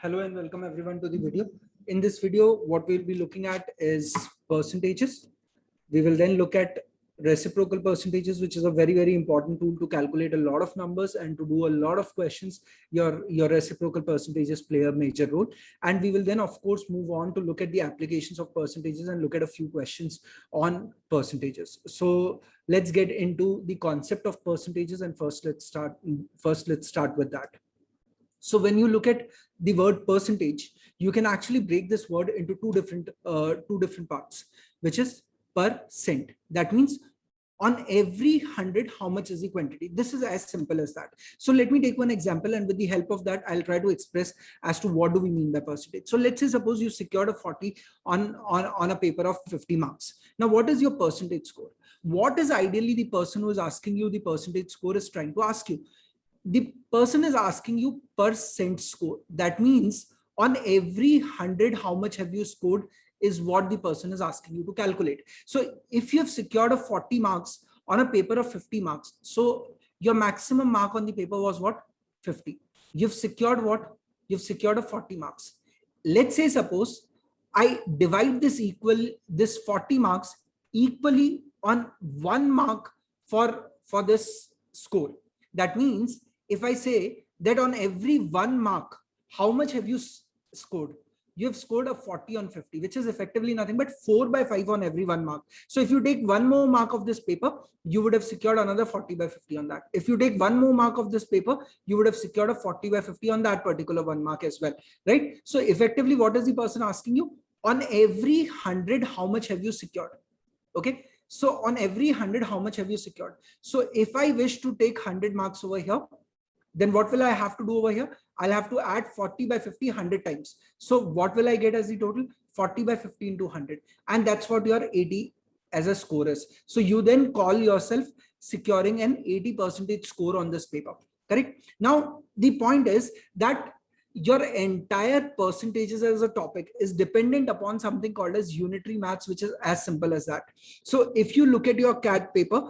Hello and welcome everyone to the video. In this video, what we'll be looking at is percentages. We will then look at reciprocal percentages, which is a very important tool to calculate a lot of numbers and to do a lot of questions. Your reciprocal percentages play a major role. And we will then of course move on to look at the applications of percentages and look at a few questions on percentages. So let's get into the concept of percentages, and first let's start with that. So when you look at the word percentage, you can actually break this word into two different parts, which is percent. That means on every 100, how much is the quantity? This is as simple as that. So let me take one example, and with the help of that, I'll try to express as to what do we mean by percentage. So let's say suppose you secured a 40 on a paper of 50 marks. Now, what is your percentage score? What is ideally the person who is asking you the percentage score is trying to ask you? The person is asking you percent score. That means on every 100, how much have you scored is what the person is asking you to calculate. So if you have secured a 40 marks on a paper of 50 marks, so your maximum mark on the paper was what? 50. You've secured what? You've secured a 40 marks. Let's say suppose I divide this 40 marks equally on 1 mark for this score. That means if I say that on every 1 mark, how much have you scored? You have scored a 40 on 50, which is effectively nothing but 4/5 on every 1 mark. So if you take 1 more mark of this paper, you would have secured another 40/50 on that. If you take 1 more mark of this paper, you would have secured a 40/50 on that particular 1 mark as well, right? So effectively, what is the person asking you? On every 100, how much have you secured? Okay. So on every 100, how much have you secured? So if I wish to take 100 marks over here, then what will I have to do over here? I'll have to add 40/50 100 times. So what will I get as the total? 40/50 into 100. And that's what your 80 as a score is. So you then call yourself securing an 80% score on this paper, correct? Now, the point is that your entire percentages as a topic is dependent upon something called as unitary maths, which is as simple as that. So if you look at your CAT paper,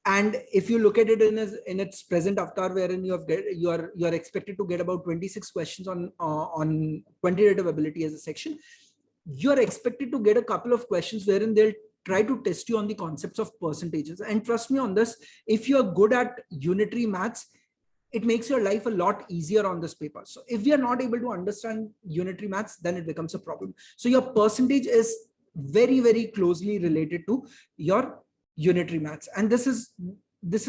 and if you look at it in its present avatar, wherein you are expected to get about 26 questions on quantitative ability as a section, you are expected to get a couple of questions wherein they'll try to test you on the concepts of percentages. And trust me on this, if you are good at unitary maths, it makes your life a lot easier on this paper. So if we are not able to understand unitary maths, then it becomes a problem. So your percentage is very closely related to your unitary maths, and this is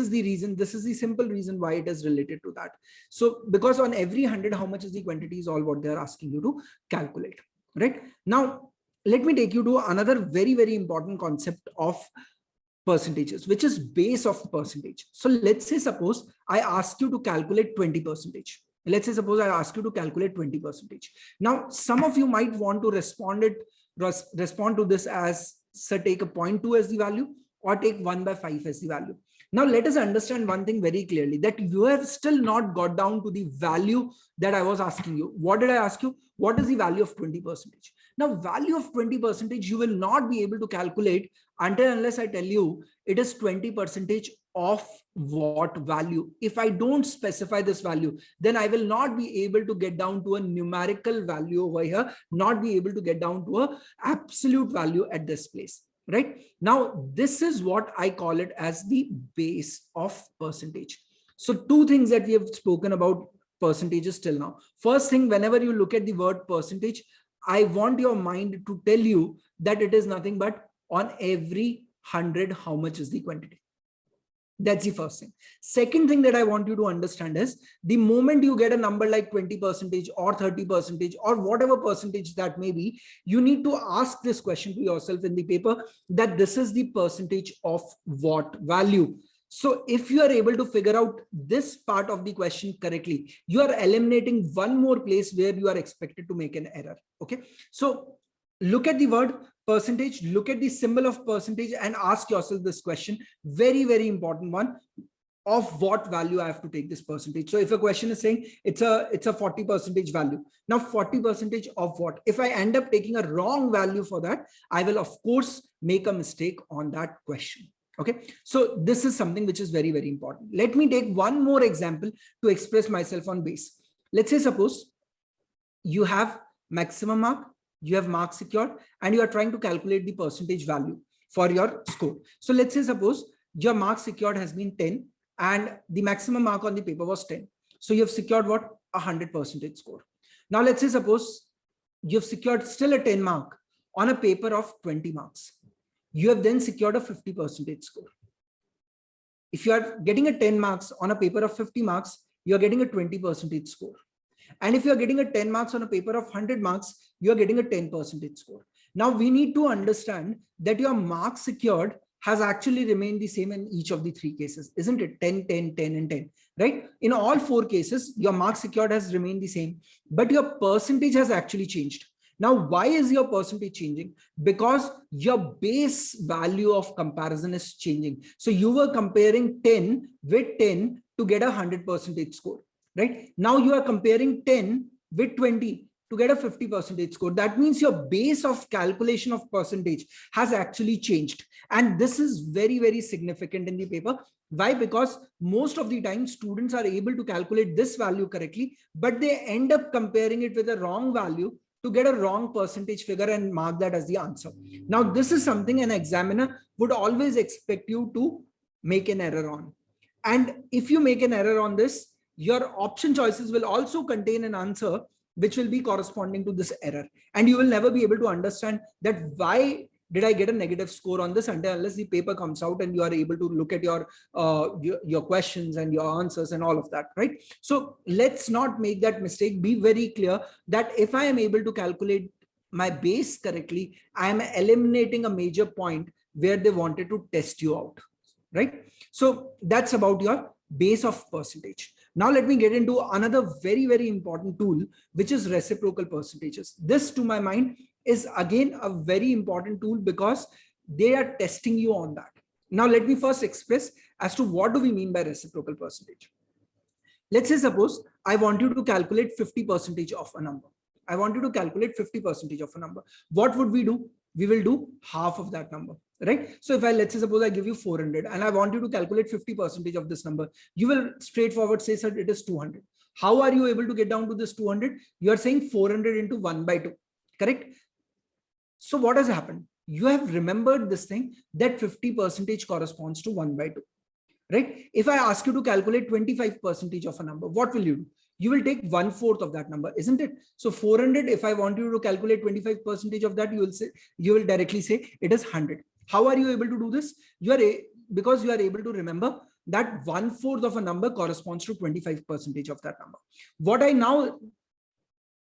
the reason, this is the simple reason why it is related to that. So because on every 100, how much is the quantity is all what they're asking you to calculate, right? Now let me take you to another very important concept of percentages, which is base of percentage. So let's say suppose I ask you to calculate 20%. Let's say suppose I ask you to calculate 20%. Now some of you might want to respond to this as, so take a 0.2 as the value, or take 1/5 as the value. Now let us understand one thing very clearly, that you have still not got down to the value that I was asking you. What did I ask you? What is the value of 20%? Now value of 20% you will not be able to calculate until unless I tell you it is 20% of what value. If I don't specify this value, then I will not be able to get down to a numerical value over here, not be able to get down to a absolute value at this place. Right now, this is what I call it as the base of percentage. So two things that we have spoken about percentages till now. First thing, whenever you look at the word percentage, I want your mind to tell you that it is nothing but on every 100, how much is the quantity. That's the first thing. Second thing that I want you to understand is, the moment you get a number like 20% or 30% or whatever percentage that may be, you need to ask this question to yourself in the paper, that this is the percentage of what value. So if you are able to figure out this part of the question correctly, you are eliminating one more place where you are expected to make an error. Okay. So look at the word percentage, look at the symbol of percentage, and ask yourself this question, very important one, of what value I have to take this percentage. So if a question is saying it's a 40% value, now 40% of what? If I end up taking a wrong value for that, I will of course make a mistake on that question. Okay, so this is something which is very important. Let me take one more example to express myself on base. Let's say suppose you have maximum mark, you have mark secured, and you are trying to calculate the percentage value for your score. So let's say suppose your mark secured has been 10 and the maximum mark on the paper was 10. So you have secured what? 100% score. Now let's say suppose you've secured still a 10 mark on a paper of 20 marks. You have then secured a 50% score. If you are getting a 10 marks on a paper of 50 marks, you are getting a 20% score. And if you are getting a 10 marks on a paper of 100 marks, you are getting a 10% score. Now we need to understand that your marks secured has actually remained the same in each of the three cases, isn't it? 10, 10, 10, and 10, right? In all four cases, your marks secured has remained the same, but your percentage has actually changed. Now, why is your percentage changing? Because your base value of comparison is changing. So you were comparing 10 with 10 to get a 100% score, right? Now you are comparing 10 with 20 to get a 50% score. That means your base of calculation of percentage has actually changed. And this is very, very significant in the paper. Why? Because most of the time students are able to calculate this value correctly, but they end up comparing it with a wrong value to get a wrong percentage figure and mark that as the answer. Now, this is something an examiner would always expect you to make an error on. And if you make an error on this, your option choices will also contain an answer which will be corresponding to this error. And you will never be able to understand that why did I get a negative score on this unless the paper comes out and you are able to look at your questions and your answers and all of that, right? So let's not make that mistake. Be very clear that if I am able to calculate my base correctly, I am eliminating a major point where they wanted to test you out, right? So that's about your base of percentage. Now let me get into another very, very important tool, which is reciprocal percentages. This, to my mind, is again a very important tool because they are testing you on that. Now let me first express as to what do we mean by reciprocal percentage. Let's say suppose I want you to calculate 50% of a number. I want you to calculate 50% of a number. What would we do? We will do half of that number, right? So if let's say suppose I give you 400 and I want you to calculate 50% of this number, you will straightforward say, sir, it is 200. How are you able to get down to this 200? You are saying 400 into 1 by 2, correct? So what has happened? You have remembered this thing that 50% corresponds to 1 by 2, right? If I ask you to calculate 25% of a number, what will you do? You will take 1/4 of that number, isn't it? So 400, if I want you to calculate 25% of that, you will directly say it is 100. How are you able to do this? Because you are able to remember that 1/4 of a number corresponds to 25% of that number. What I now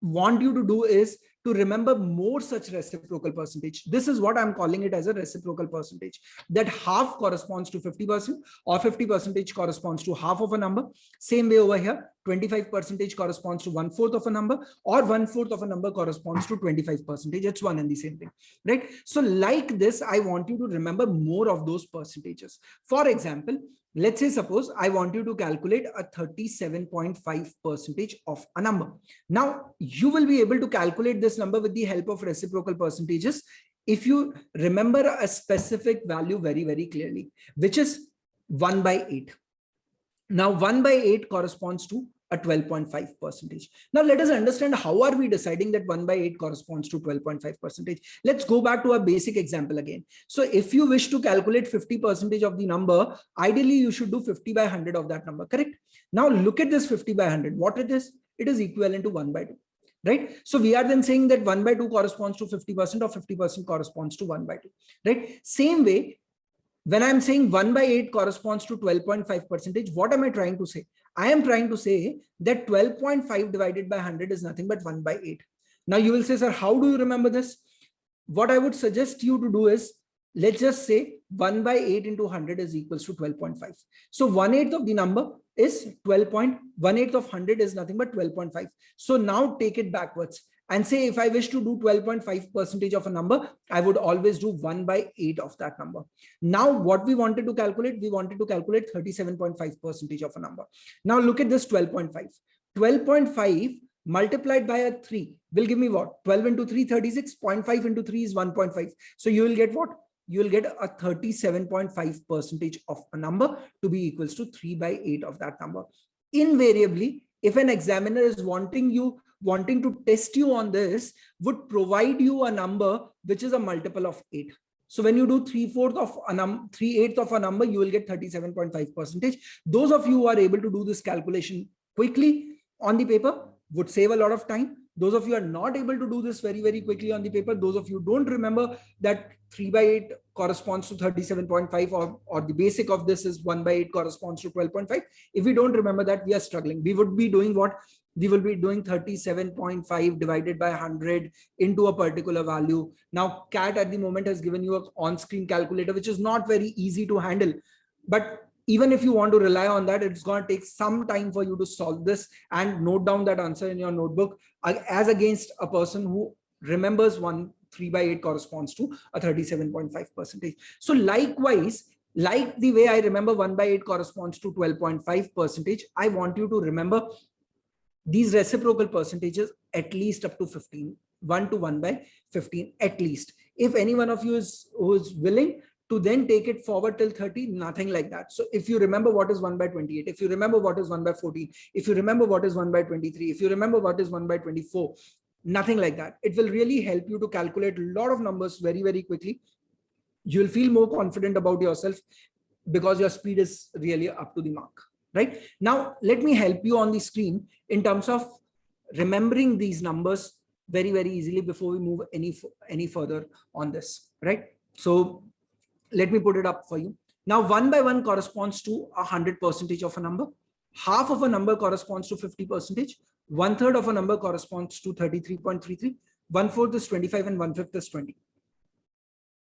want you to do is to remember more such reciprocal percentage. This is what I'm calling it as a reciprocal percentage, that half corresponds to 50% or 50% corresponds to half of a number. Same way over here, 25% corresponds to 1/4 of a number, or 1/4 of a number corresponds to 25%. It's one and the same thing, right? So like this, I want you to remember more of those percentages. For example, let's say suppose I want you to calculate a 37.5% of a number. Now you will be able to calculate this number with the help of reciprocal percentages if you remember a specific value very, very clearly, which is 1 by 8. Now 1 by 8 corresponds to a 12.5%. Now let us understand how are we deciding that 1 by 8 corresponds to 12.5%. Let's go back to our basic example again. So if you wish to calculate 50% of the number, ideally you should do 50 by 100 of that number, correct? Now look at this 50 by 100. What it is? It is equivalent to 1 by 2. Right? So we are then saying that 1 by 2 corresponds to 50% or 50% corresponds to 1 by 2. Right? Same way, when I'm saying 1 by 8 corresponds to 12.5%, what am I trying to say? I am trying to say that 12.5 divided by 100 is nothing but 1 by 8. Now you will say, sir, how do you remember this? What I would suggest you to do is, let's just say 1 by 8 into 100 is equals to 12.5. So 1/8 of the number is 1/8 of 100 is nothing but 12.5. So now take it backwards and say, if I wish to do 12.5% of a number, I would always do 1 by 8 of that number. Now what we wanted to calculate, we wanted to calculate 37.5% of a number. Now look at this 12.5. 12.5 multiplied by a 3 will give me what? 12 into 3, 36. 0.5 into 3 is 1.5. So you will get what? You will get a 37.5% of a number to be equals to 3 by 8 of that number. Invariably, if an examiner is wanting you wanting to test you on this would provide you a number which is a multiple of 8. So when you do 3/4 of a 3/8 of a number, you will get 37.5%. Those of you who are able to do this calculation quickly on the paper would save a lot of time. Those of you are not able to do this very, very quickly on the paper, those of you don't remember that 3/8 corresponds to 37.5, or the basic of this is 1/8 corresponds to 12.5. If we don't remember that, we are struggling. We would be doing what? We will be doing 37.5 divided by 100 into a particular value. Now, CAT at the moment has given you an on-screen calculator, which is not very easy to handle. But even if you want to rely on that, it's going to take some time for you to solve this and note down that answer in your notebook, as against a person who remembers 3/8 corresponds to a 37.5%. So likewise, like the way I remember 1/8 corresponds to 12.5%, I want you to remember these reciprocal percentages at least up to 15, 1 to 1/15 at least. If any one of you who is willing to then take it forward till 30, nothing like that. So if you remember what is 1/28, if you remember what is 1/14, if you remember what is 1/23, if you remember what is 1/24, nothing like that. It will really help you to calculate a lot of numbers very, very quickly. You'll feel more confident about yourself because your speed is really up to the mark. Right now, let me help you on the screen in terms of remembering these numbers very, very easily before we move any further on this. Right. So let me put it up for you. Now, 1/1 corresponds to 100% of a number. Half of a number corresponds to 50%. 1/3 of a number corresponds to 33.33. 1/4 is 25 and 1/5 is 20.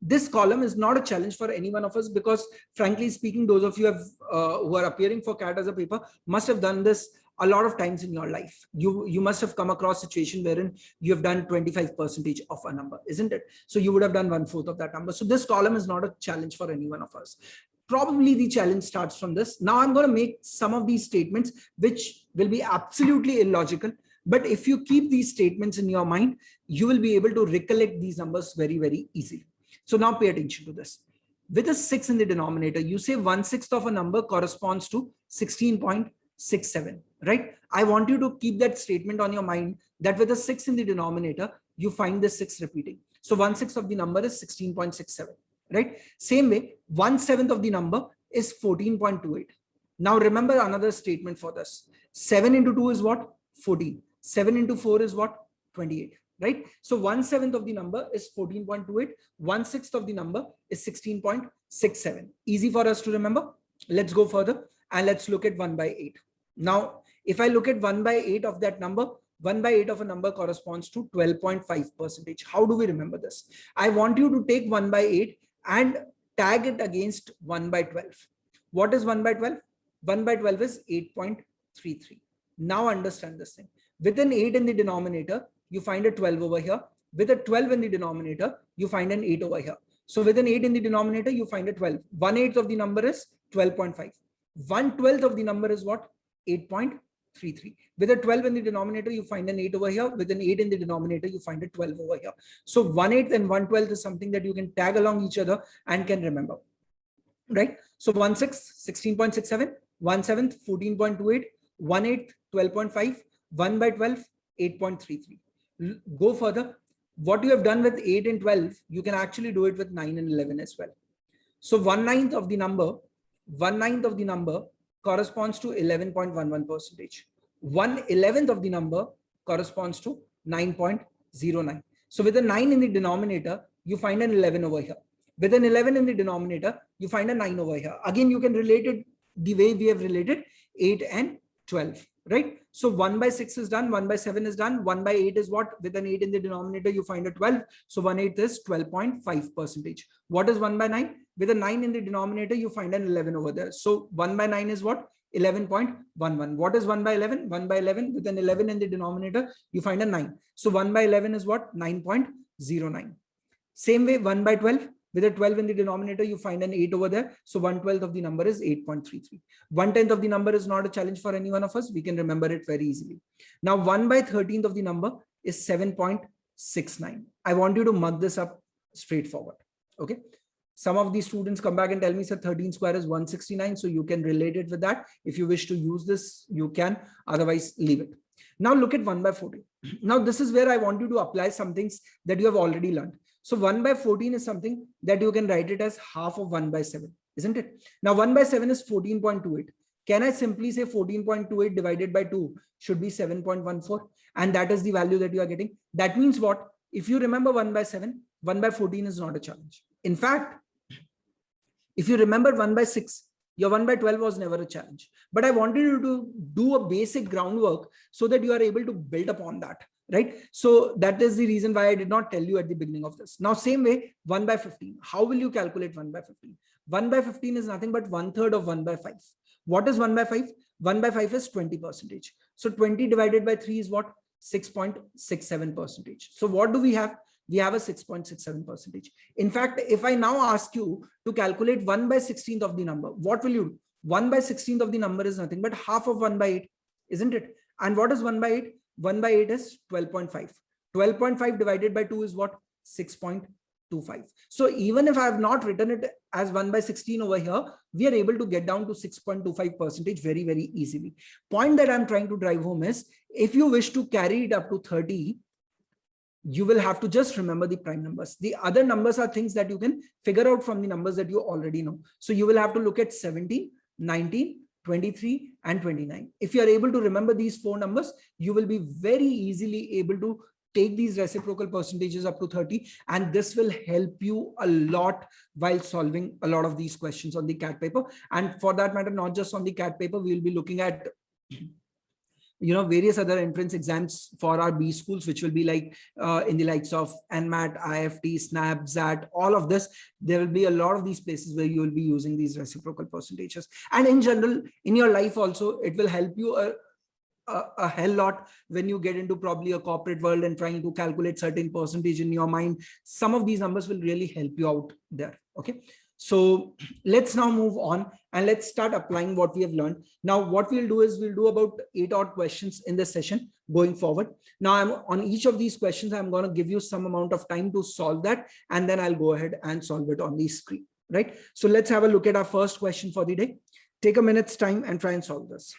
This column is not a challenge for any one of us because, frankly speaking, those of you who are appearing for CAT as a paper must have done this a lot of times in your life. You must have come across a situation wherein you have done 25% of a number, isn't it? So you would have done 1/4 of that number. So this column is not a challenge for any one of us. Probably the challenge starts from this. Now I'm going to make some of these statements which will be absolutely illogical. But if you keep these statements in your mind, you will be able to recollect these numbers very, very easily. So now pay attention to this. With a 6 in the denominator, you say 1/6 of a number corresponds to 16.67, right? I want you to keep that statement on your mind that with a 6 in the denominator, you find the 6 repeating. So 1/6 of the number is 16.67, right? Same way, 1/7 of the number is 14.28. Now remember another statement for this. 7 into 2 is what? 14. 7 into 4 is what? 28. Right? So 1/7 of the number is 14.28. 1/6 of the number is 16.67. Easy for us to remember. Let's go further and let's look at 1/8. Now, if I look at 1/8 of that number, 1/8 of a number corresponds to 12.5%. How do we remember this? I want you to take 1/8 and tag it against 1/12. What is 1/12? 1/12 is 8.33. Now understand this thing. With an 8 in the denominator, you find a 12 over here. With a 12 in the denominator, you find an 8 over here. So with an 8 in the denominator, you find a 12. 1/8 of the number is 12.5. 1/12 of the number is what? 8.33. With a 12 in the denominator, you find an 8 over here. With an 8 in the denominator, you find a 12 over here. So 1/8 and 1/12 is something that you can tag along each other and can remember. Right? So 1/6, 16.67. 1/7, 14.28. 1/8, 12.5. 1/12, 8.33. Go further. What you have done with 8 and 12, you can actually do it with 9 and 11 as well. So 1/9 of the number corresponds to 11.11%. 1/11 of the number corresponds to 9.09. So with a 9 in the denominator, you find an 11 over here. With an 11 in the denominator, you find a 9 over here. Again, you can relate it the way we have related 8 and 12. Right? So 1/6 is done, 1/7 is done, 1/8 is what? With an 8 in the denominator, you find a 12. So 1/8 is 12.5%. What is 1/9? With a 9 in the denominator, you find an 11 over there. So 1/9 is what? 11.11. What is 1/11? 1/11 with an 11 in the denominator, you find a 9. So 1/11 is what? 9.09. Same way, 1/12. With a 12 in the denominator, you find an 8 over there. So 1/12 of the number is 8.33. 1/10 of the number is not a challenge for any one of us. We can remember it very easily. Now 1/13 of the number is 7.69. I want you to mug this up straightforward. Okay. Some of these students come back and tell me, sir, 13 square is 169. So you can relate it with that. If you wish to use this, you can. Otherwise, leave it. Now look at 1 by 14. Now this is where I want you to apply some things that you have already learned. So 1 by 14 is something that you can write it as half of 1 by 7, isn't it? Now 1 by 7 is 14.28. Can I simply say 14.28 divided by 2 should be 7.14? And that is the value that you are getting. That means what? If you remember 1 by 7, 1 by 14 is not a challenge. In fact, if you remember 1 by 6, your 1 by 12 was never a challenge. But I wanted you to do a basic groundwork so that you are able to build upon that, right? So that is the reason why I did not tell you at the beginning of this. Now, same way, 1 by 15. How will you calculate 1 by 15? 1 by 15 is nothing but 1/3 of 1 by 5. What is 1 by 5? 1 by 5 is 20%. So 20 divided by 3 is what? 6.67%. So what do we have? We have a 6.67%. In fact, if I now ask you to calculate 1 by 16th of the number, what will you do? 1 by 16th of the number is nothing but half of 1 by 8, isn't it? And what is 1 by 8? 1 by 8 is 12.5. 12.5 divided by 2 is what? 6.25. So even if I have not written it as 1 by 16 over here, we are able to get down to 6.25% very, very easily. Point that I'm trying to drive home is, if you wish to carry it up to 30, you will have to just remember the prime numbers. The other numbers are things that you can figure out from the numbers that you already know. So you will have to look at 17, 19, 23, and 29. If you are able to remember these 4 numbers, you will be very easily able to take these reciprocal percentages up to 30. And this will help you a lot while solving a lot of these questions on the CAT paper. And for that matter, not just on the CAT paper, we will be looking at various other entrance exams for our B schools, which will be like in the likes of NMAT, IIFT, SNAP, ZAT, all of this. There will be a lot of these places where you will be using these reciprocal percentages. And in general, in your life also, it will help you a hell lot when you get into probably a corporate world and trying to calculate certain percentage in your mind. Some of these numbers will really help you out there. Okay. So let's now move on and let's start applying what we have learned. Now, what we'll do is we'll do about 8 odd questions in this session going forward. Now, I'm on each of these questions, I'm going to give you some amount of time to solve that, and then I'll go ahead and solve it on the screen, right? So let's have a look at our first question for the day. Take a minute's time and try and solve this.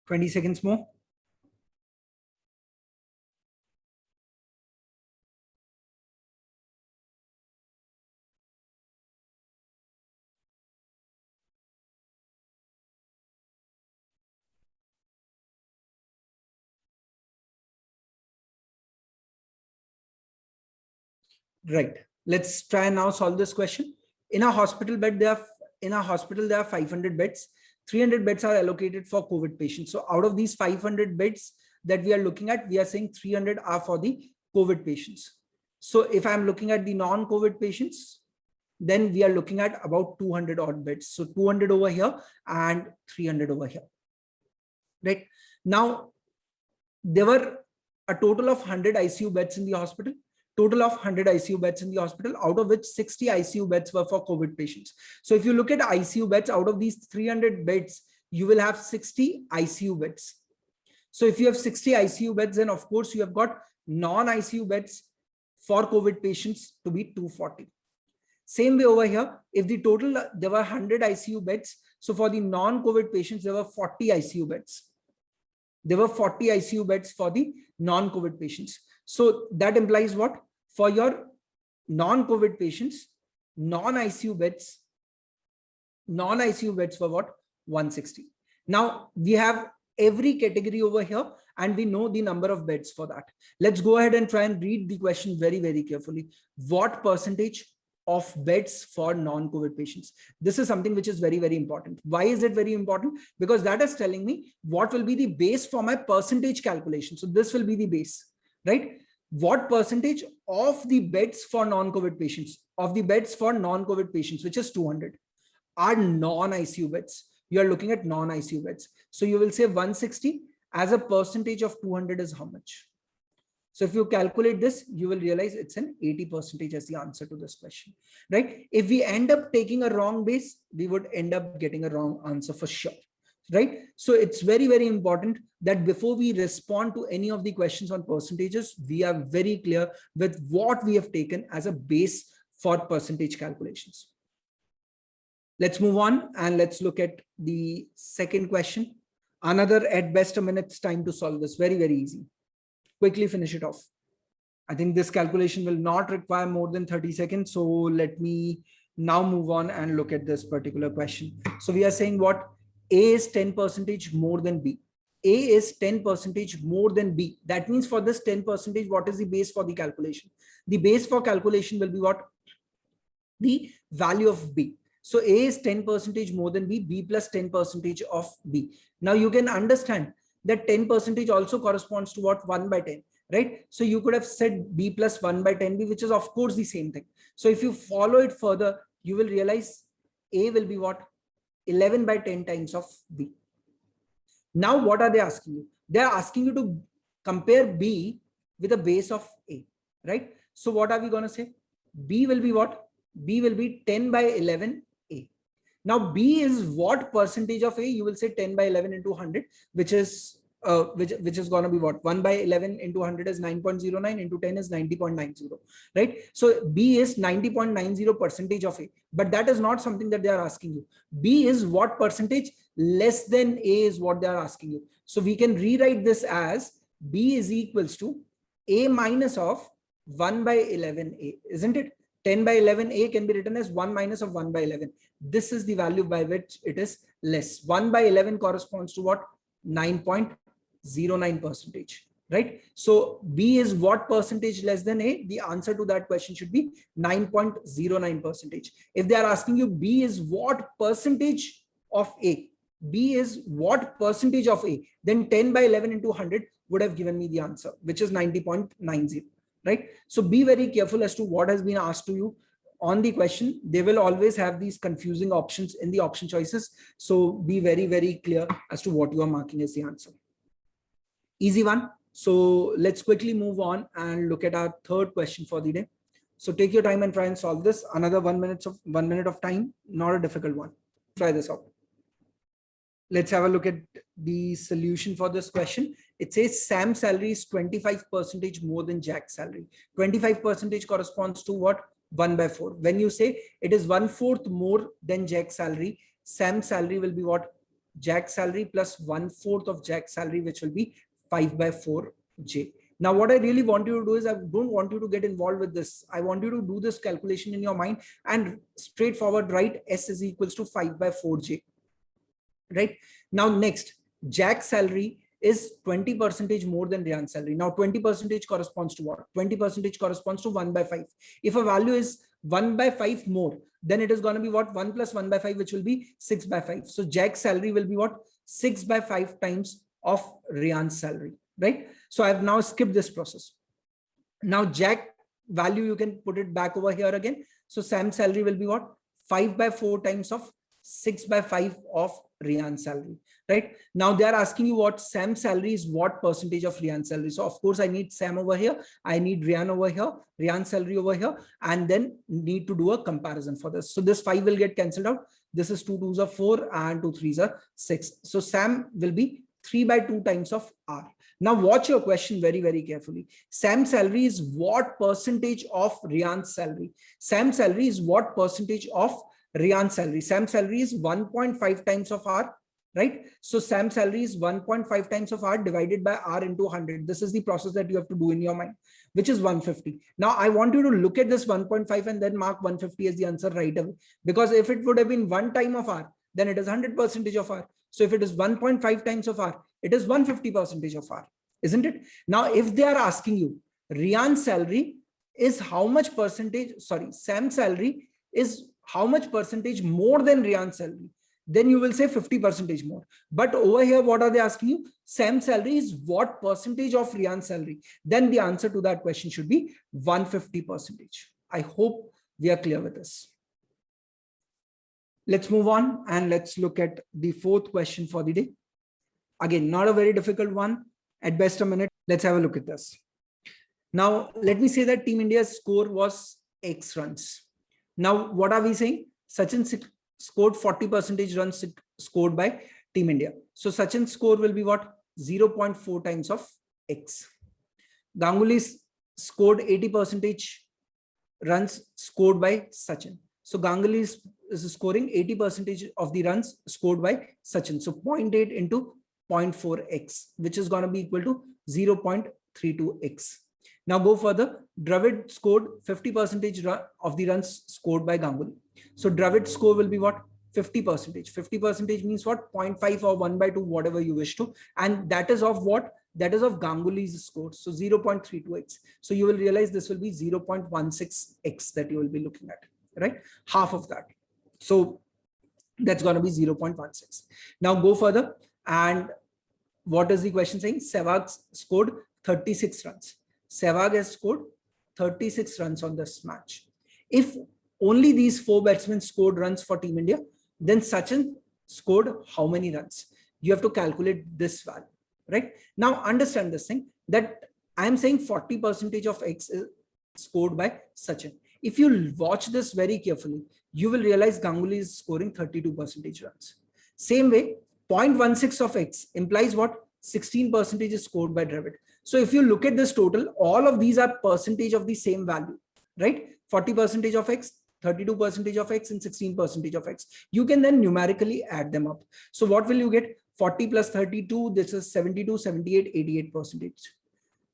Twenty seconds more. Right. Let's try and now solve this question. In a hospital bed, there are 500 beds. 300 beds are allocated for COVID patients. So out of these 500 beds that we are looking at, we are saying 300 are for the COVID patients. So if I'm looking at the non-COVID patients, then we are looking at about 200 odd beds. So 200 over here and 300 over here. Right. Now, there were a total of 100 ICU beds in the hospital. Total of 100 ICU beds in the hospital, out of which 60 ICU beds were for COVID patients. So if you look at ICU beds, out of these 300 beds, you will have 60 ICU beds. So if you have 60 ICU beds, then of course you have got non-ICU beds for COVID patients to be 240. Same way over here, if the total, there were 100 ICU beds. So for the non-COVID patients, there were 40 ICU beds. There were 40 ICU beds for the non-COVID patients. So that implies what? For your non-COVID patients, non-ICU beds were what? 160. Now we have every category over here and we know the number of beds for that. Let's go ahead and try and read the question very, very carefully. What percentage of beds for non-COVID patients. This is something which is very, very important. Why is it very important? Because that is telling me what will be the base for my percentage calculation. So this will be the base, right? What percentage of the beds for non-COVID patients, which is 200, are non-ICU beds. You are looking at non-ICU beds. So you will say 160 as a percentage of 200 is how much? So if you calculate this, you will realize it's an 80% as the answer to this question, right? If we end up taking a wrong base, we would end up getting a wrong answer for sure, right? So it's very, very important that before we respond to any of the questions on percentages, we are very clear with what we have taken as a base for percentage calculations. Let's move on and let's look at the second question. Another at best a minute's time to solve this. Very, very easy. Quickly finish it off. I think this calculation will not require more than 30 seconds. So let me now move on and look at this particular question. So we are saying what? A is 10% more than B. A is 10% more than B. That means for this 10%, what is the base for the calculation? The base for calculation will be what? The value of B. So A is 10% more than B, B plus 10% of B. Now you can understand that 10% also corresponds to what? 1 by 10, right? So you could have said B plus 1 by 10B, which is of course the same thing. So if you follow it further, you will realize A will be what? 11 by 10 times of B. Now what are they asking you? They are asking you to compare B with a base of A, right? So what are we going to say? B will be what? B will be 10 by 11 A. Now B is what percentage of A? You will say 10 by 11 into 100, which is going to be what? 1 by 11 into 100 is 9.09 into 10 is 90.90, right? So B is 90.90% of A, but that is not something that they are asking you. B is what percentage? Less than A is what they are asking you. So we can rewrite this as B is equals to A minus of 1 by 11A, isn't it? 10 by 11A can be written as 1 minus of 1 by 11. This is the value by which it is less. 1 by 11 corresponds to what? 9.09%, right? So B is what percentage less than A? The answer to that question should be 9.09%. If they are asking you B is what percentage of A, B is what percentage of A, then 10 by 11 into 100 would have given me the answer, which is 90.90. Right? So be very careful as to what has been asked to you on the question. They will always have these confusing options in the option choices. So be very, very clear as to what you are marking as the answer. Easy one. So let's quickly move on and look at our third question for the day. So take your time and try and solve this. Another 1 minute of time, not a difficult one. Try this out. Let's have a look at the solution for this question. It says Sam's salary is 25% more than Jack's salary. 25% corresponds to what? 1 by 4. When you say it is 1/4 more than Jack's salary, Sam's salary will be what? Jack's salary plus 1/4 of Jack's salary, which will be 5 by 4J. Now, what I really want you to do is I don't want you to get involved with this. I want you to do this calculation in your mind and straightforward write S is equals to 5 by 4J. Right now, next, Jack's salary is 20% more than Ryan's salary. Now 20% corresponds to what? 20% corresponds to 1 by 5. If a value is 1 by 5 more, then it is going to be what? 1 plus 1 by 5, which will be 6 by 5. So Jack's salary will be what? 6 by 5 times of Ryan's salary, right? So I have now skipped this process. Now Jack value, you can put it back over here again. So Sam's salary will be what? 5 by 4 times of 6 by 5 of Ryan's salary, right? Now they are asking you what Sam's salary is what percentage of Ryan's salary. So of course I need Sam over here, I need Ryan over here, Ryan's salary over here, and then need to do a comparison for this. So this 5 will get cancelled out. This is 2 2s are 4 and 2 3s are 6. So Sam will be 3 by 2 times of R. Now watch your question very, very carefully. Sam's salary is what percentage of Ryan's salary? Sam's salary is what percentage of Ryan's salary? Sam's salary is 1.5 times of R, right? So Sam's salary is 1.5 times of R divided by R into 100. This is the process that you have to do in your mind, which is 150. Now I want you to look at this 1.5 and then mark 150 as the answer right away. Because if it would have been 1 time of R, then it is 100% of R. So if it is 1.5 times of R, it is 150% of R, isn't it? Now, if they are asking you Ryan's salary is how much percentage, sorry, Sam's salary is how much percentage more than Rian's salary, then you will say 50% more. But over here, what are they asking you? Sam's salary is what percentage of Rian's salary? Then the answer to that question should be 150%. I hope we are clear with this. Let's move on and let's look at the fourth question for the day. Again, not a very difficult one, at best a minute. Let's have a look at this. Now, let me say that Team India's score was X runs. Now, what are we saying? Sachin scored 40% runs scored by Team India. So Sachin's score will be what? 0.4 times of X. Ganguly scored 80% runs scored by Sachin. So Ganguly is scoring 80% of the runs scored by Sachin. So 0.8 into 0.4x, which is going to be equal to 0.32x. Now go further. Dravid scored 50% of the runs scored by Ganguly. So Dravid's score will be what? 50%. 50% means what? 0.5 or 1/2, whatever you wish to. And that is of what? That is of Ganguly's score. So 0.32x. So you will realize this will be 0.16x that you will be looking at, right? Half of that. So that's going to be 0.16. Now go further. And what is the question saying? Sehwag scored 36 runs. Sehwag has scored 36 runs on this match. If only these 4 batsmen scored runs for Team India, then Sachin scored how many runs? You have to calculate this value, right? Now understand this thing, that I am saying 40% of X is scored by Sachin. If you watch this very carefully, you will realize Ganguly is scoring 32% runs. Same way, 0.16 of X implies what? 16% is scored by Dravid. So if you look at this total, all of these are percentage of the same value, right? 40% of X, 32% of X, and 16% of X. You can then numerically add them up. So what will you get? 40 plus 32, this is 72, 78, 88%.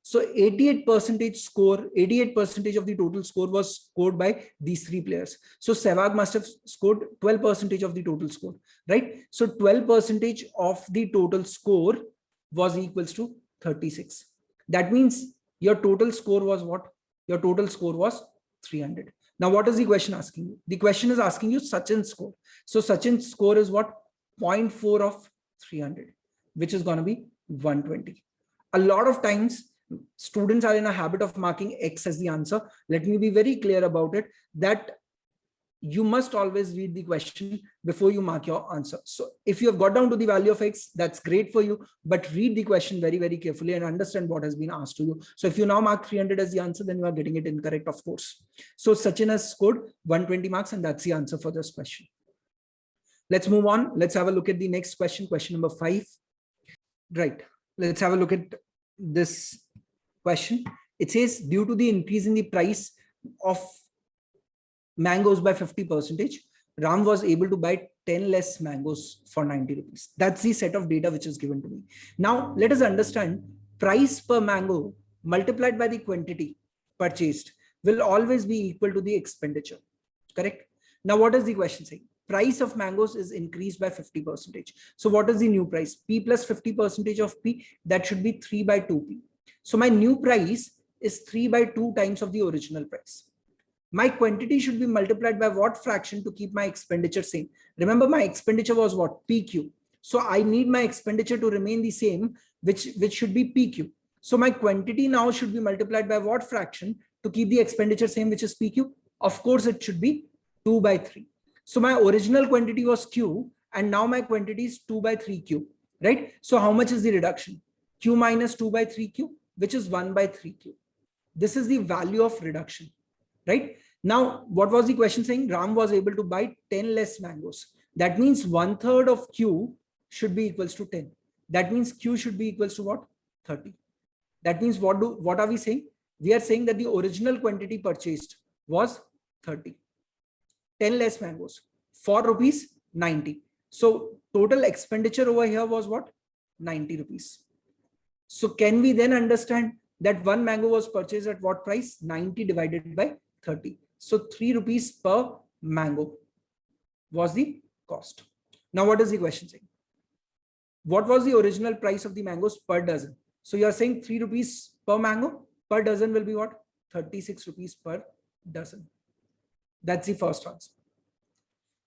So 88% score, 88% of the total score was scored by these 3 players. So Sehwag must have scored 12% of the total score, right? So 12% of the total score was equals to 36. That means your total score was what? Your total score was 300. Now, what is the question asking you? The question is asking you Sachin's score. So Sachin's score is what? 0.4 of 300, which is going to be 120. A lot of times, students are in a habit of marking X as the answer. Let me be very clear about it, that you must always read the question before you mark your answer. So if you have got down to the value of X, that's great for you, but read the question very, very carefully and understand what has been asked to you. So if you now mark 300 as the answer, then you are getting it incorrect, of course. So Sachin has scored 120 marks, and that's the answer for this question. Let's move on. Let's have a look at the next question, question number 5. Right. Let's have a look at this question. It says, due to the increase in the price of mangoes by 50%, Ram was able to buy 10 less mangoes for 90 rupees. That's the set of data which is given to me. Now, let us understand, price per mango multiplied by the quantity purchased will always be equal to the expenditure, correct? Now, what is the question saying? Price of mangoes is increased by 50%. So what is the new price? P plus 50% of P, that should be 3/2P. So my new price is 3/2 times of the original price. My quantity should be multiplied by what fraction to keep my expenditure same? Remember, my expenditure was what? PQ. So I need my expenditure to remain the same, which should be PQ. So my quantity now should be multiplied by what fraction to keep the expenditure same, which is PQ? Of course, it should be 2/3. So my original quantity was Q, and now my quantity is 2/3Q, right? So how much is the reduction? Q minus 2/3Q, which is 1/3Q. This is the value of reduction, right? Now, what was the question saying? Ram was able to buy 10 less mangoes. That means 1/3 of Q should be equals to 10. That means Q should be equals to what? 30. That means what are we saying? We are saying that the original quantity purchased was 30. 10 less mangoes for rupees 90. So total expenditure over here was what? 90 rupees. So can we then understand that one mango was purchased at what price? 90 divided by 30. So 3 rupees per mango was the cost. Now, what is the question saying? What was the original price of the mangoes per dozen? So you are saying 3 rupees per mango, per dozen will be what? 36 rupees per dozen. That's the first answer.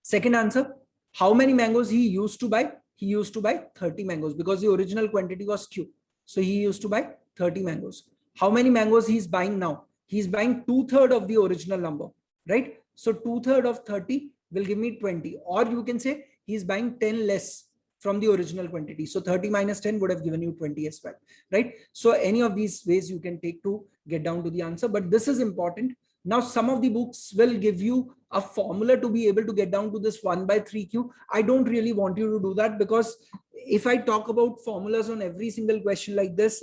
Second answer, how many mangoes he used to buy? He used to buy 30 mangoes because the original quantity was Q. So he used to buy 30 mangoes. How many mangoes he's buying now? He's buying 2/3 of the original number, right? So 2/3 of 30 will give me 20, or you can say he's buying 10 less from the original quantity. So 30 minus 10 would have given you 20 as well, right? So any of these ways you can take to get down to the answer, but this is important. Now, some of the books will give you a formula to be able to get down to this 1/3Q. I don't really want you to do that, because if I talk about formulas on every single question like this,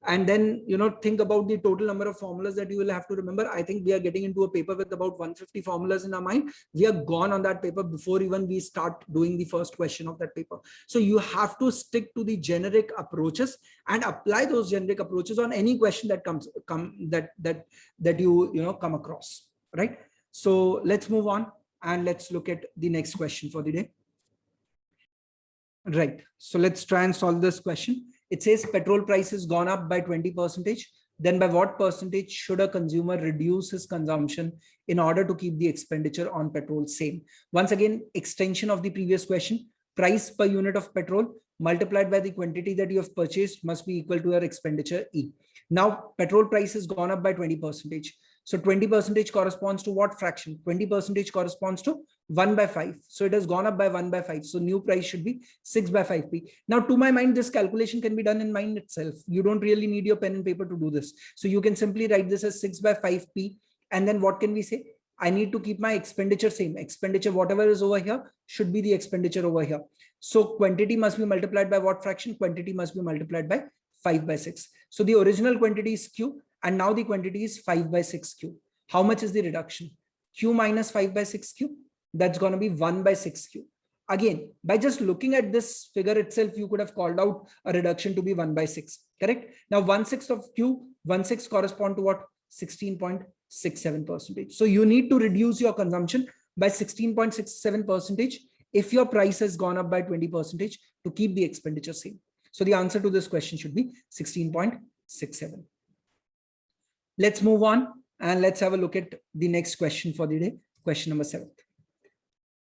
and then, you know, think about the total number of formulas that you will have to remember, I think we are getting into a paper with about 150 formulas in our mind. We are gone on that paper before even we start doing the first question of that paper. So you have to stick to the generic approaches and apply those generic approaches on any question that that you come across, right? So let's move on and let's look at the next question for the day. Right. So let's try and solve this question. It says petrol price has gone up by 20%. Then by what percentage should a consumer reduce his consumption in order to keep the expenditure on petrol same? Once again, extension of the previous question. Price per unit of petrol multiplied by the quantity that you have purchased must be equal to your expenditure E. Now, petrol price has gone up by 20%. So 20% corresponds to what fraction? 20% corresponds to 1/5. So it has gone up by 1/5. So new price should be 6/5p. Now, to my mind, this calculation can be done in mind itself. You don't really need your pen and paper to do this. So you can simply write this as 6/5p. And then what can we say? I need to keep my expenditure same. Expenditure, whatever is over here, should be the expenditure over here. So quantity must be multiplied by what fraction? Quantity must be multiplied by 5/6. So the original quantity is Q, and now the quantity is 5/6Q. How much is the reduction? Q minus 5/6Q. That's going to be 1/6Q. Again, by just looking at this figure itself, you could have called out a reduction to be 1/6. Correct? Now, 1/6 of Q, 1/6 correspond to what? 16.67%. So you need to reduce your consumption by 16.67% if your price has gone up by 20% to keep the expenditure same. So the answer to this question should be 16.67. Let's move on and let's have a look at the next question for the day, question number 7.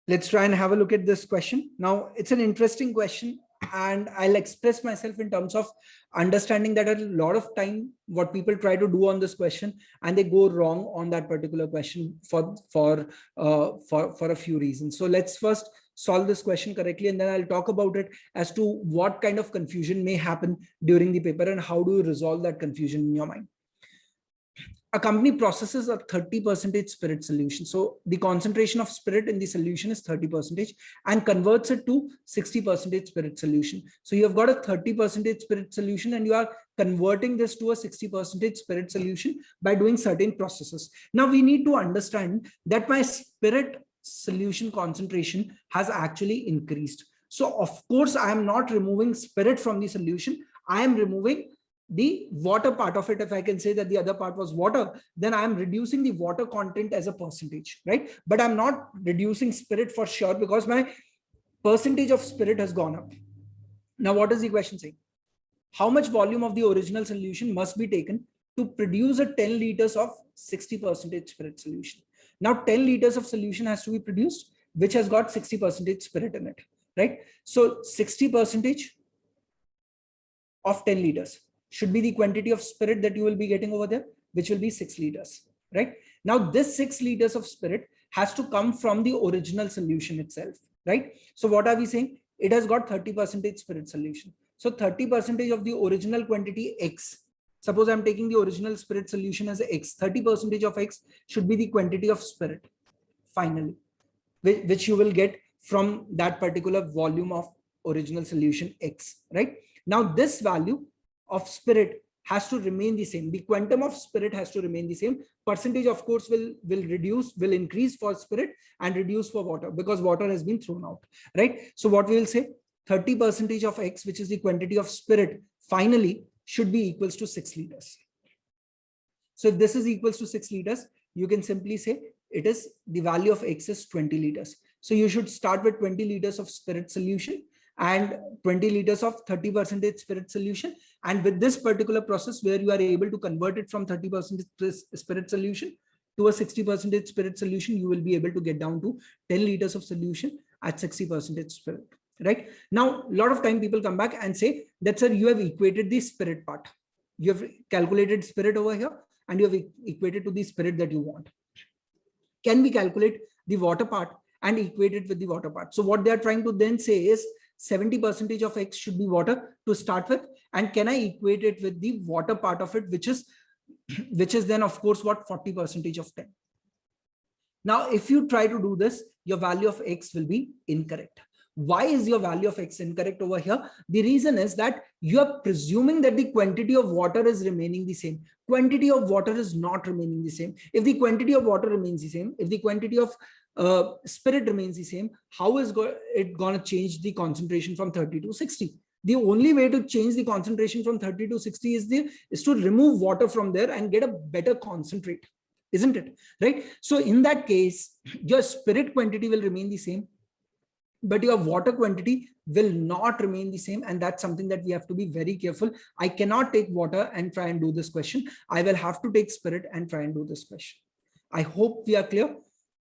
Let's try and have a look at this question. Now, it's an interesting question, and I'll express myself in terms of understanding that a lot of time what people try to do on this question, and they go wrong on that particular question for a few reasons. So let's first solve this question correctly, and then I'll talk about it as to what kind of confusion may happen during the paper and how do you resolve that confusion in your mind. A company processes a 30% spirit solution. So the concentration of spirit in the solution is 30% and converts it to 60% spirit solution. So you have got a 30% spirit solution and you are converting this to a 60% spirit solution by doing certain processes. Now we need to understand that my spirit solution concentration has actually increased. So of course, I am not removing spirit from the solution. I am removing the water part of it. If I can say that the other part was water, then I'm reducing the water content as a percentage, right? But I'm not reducing spirit for sure because my percentage of spirit has gone up. Now, what is the question saying? How much volume of the original solution must be taken to produce a 10 liters of 60% spirit solution? Now, 10 liters of solution has to be produced, which has got 60% spirit in it, right? So 60% of 10 liters should be the quantity of spirit that you will be getting over there, which will be 6 liters, right? Now, this 6 liters of spirit has to come from the original solution itself, right? So what are we saying? It has got 30% spirit solution. So 30% of the original quantity X. Suppose I'm taking the original spirit solution as X. 30% of X should be the quantity of spirit, finally, which you will get from that particular volume of original solution X, right? Now, this value of spirit has to remain the same. The quantum of spirit has to remain the same. Percentage, of course, will increase for spirit and reduce for water because water has been thrown out, right? So what we will say, 30% of X, which is the quantity of spirit, finally should be equals to 6 liters. So if this is equals to 6 liters, you can simply say it is the value of X is 20 liters. So you should start with 20 liters of spirit solution and 20 liters of 30% spirit solution. And with this particular process where you are able to convert it from 30% spirit solution to a 60% spirit solution, you will be able to get down to 10 liters of solution at 60% spirit. Right now, a lot of time people come back and say that, sir, you have equated the spirit part. You have calculated spirit over here and you have equated to the spirit that you want. Can we calculate the water part and equate it with the water part? So what they are trying to then say is 70% of X should be water to start with. And can I equate it with the water part of it, which is then of course what, 40% of 10. Now, if you try to do this, your value of X will be incorrect. Why is your value of X incorrect over here? The reason is that you are presuming that the quantity of water is remaining the same. Quantity of water is not remaining the same. If the quantity of water remains the same, if the quantity of spirit remains the same, how is it going to change the concentration from 30 to 60? The only way to change the concentration from 30 to 60 is to remove water from there and get a better concentrate, isn't it? Right? So in that case, your spirit quantity will remain the same, but your water quantity will not remain the same. And that's something that we have to be very careful. I cannot take water and try and do this question. I will have to take spirit and try and do this question. I hope we are clear.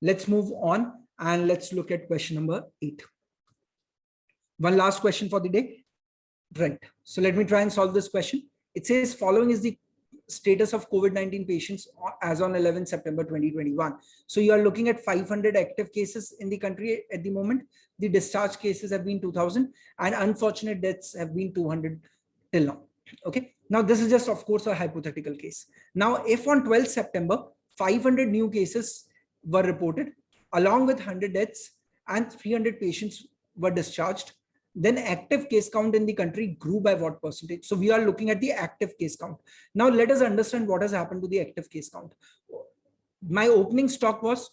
Let's move on and let's look at question number 8. One last question for the day. Right. So let me try and solve this question. It says following is the status of COVID-19 patients as on 11 September 2021. So you are looking at 500 active cases in the country at the moment. The discharge cases have been 2000 and unfortunate deaths have been 200 till now. Okay. Now this is just of course a hypothetical case. Now if on 12 September 500 new cases were reported along with 100 deaths and 300 patients were discharged, then active case count in the country grew by what percentage? So we are looking at the active case count. Now let us understand what has happened to the active case count. My opening stock of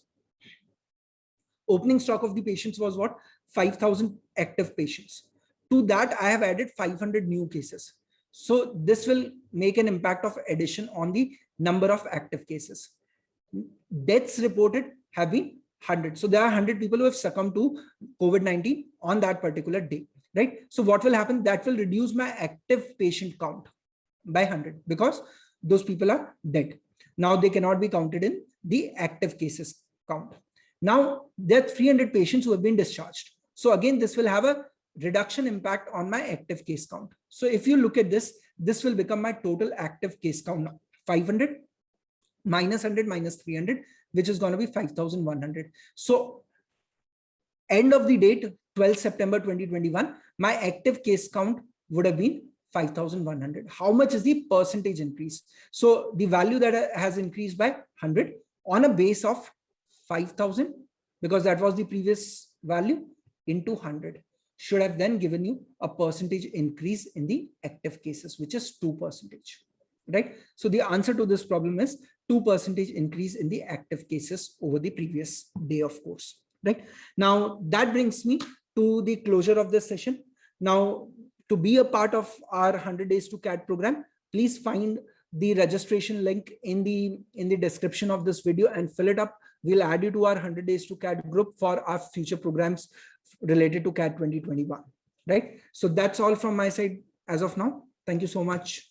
the patients was what? 5,000 active patients. To that, I have added 500 new cases. So this will make an impact of addition on the number of active cases. Deaths reported have been 100. So there are 100 people who have succumbed to COVID-19 on that particular day, right? So what will happen? That will reduce my active patient count by 100 because those people are dead. Now they cannot be counted in the active cases count. Now there are 300 patients who have been discharged. So again, this will have a reduction impact on my active case count. So if you look at this, this will become my total active case count now. 500 minus 100 minus 300, which is going to be 5,100. So end of the date, 12 September 2021, my active case count would have been 5,100. How much is the percentage increase? So the value that has increased by 100 on a base of 5,000, because that was the previous value, into 100 should have then given you a percentage increase in the active cases, which is 2%. Right? So the answer to this problem is 2% increase in the active cases over the previous day, of course. Right? Now that brings me to the closure of this session. Now, to be a part of our 100 days to CAD program, please find the registration link in the description of this video and fill it up. We'll add you to our 100 days to CAD group for our future programs related to CAD 2021. Right? So that's all from my side as of now. Thank you so much.